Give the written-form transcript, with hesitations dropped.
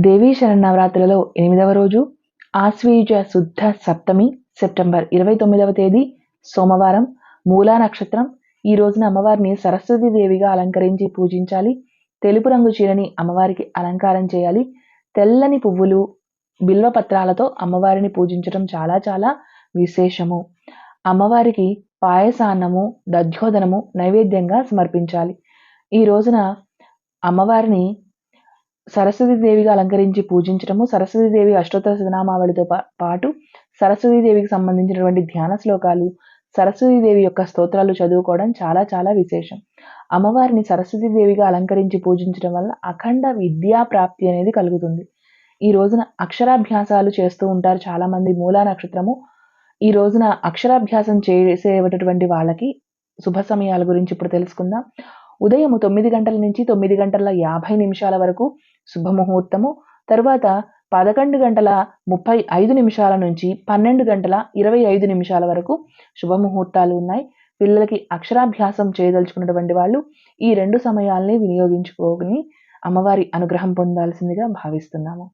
దేవీ శరన్నవరాత్రులలో 8వ రోజు ఆశ్వయుజ శుద్ధ సప్తమి సెప్టెంబర్ 29వ తేదీ సోమవారం మూలా నక్షత్రం. ఈ రోజున అమ్మవారిని సరస్వతీ దేవిగా అలంకరించి పూజించాలి. తెలుపు రంగు చీరని అమ్మవారికి అలంకారం చేయాలి. తెల్లని పువ్వులు బిల్వపత్రాలతో అమ్మవారిని పూజించడం చాలా చాలా విశేషము. అమ్మవారికి పాయసాన్నము దధ్యోదనము నైవేద్యంగా సమర్పించాలి. ఈ రోజున అమ్మవారిని సరస్వతీదేవిగా అలంకరించి పూజించడము, సరస్వతీదేవి అష్టోత్తర శతనామావళితో పాటు సరస్వతీదేవికి సంబంధించినటువంటి ధ్యాన శ్లోకాలు, సరస్వతీదేవి యొక్క స్తోత్రాలు చదువుకోవడం చాలా చాలా విశేషం. అమ్మవారిని సరస్వతీదేవిగా అలంకరించి పూజించడం వల్ల అఖండ విద్యా ప్రాప్తి అనేది కలుగుతుంది. ఈ రోజున అక్షరాభ్యాసాలు చేస్తూ ఉంటారు చాలామంది. మూలా నక్షత్రము ఈ రోజున అక్షరాభ్యాసం చేసేటటువంటి వాళ్ళకి శుభ సమయాల గురించి ఇప్పుడు తెలుసుకుందాం. ఉదయం 9 గంటల నుంచి 9:50 వరకు శుభముహూర్తము. తరువాత 11:35 నుంచి 12:25 వరకు శుభముహూర్తాలు ఉన్నాయి. పిల్లలకి అక్షరాభ్యాసం చేయదలుచుకున్నటువంటి వాళ్ళు ఈ 2 సమయాల్ని వినియోగించుకొని అమ్మవారి అనుగ్రహం పొందాల్సిందిగా భావిస్తున్నాము.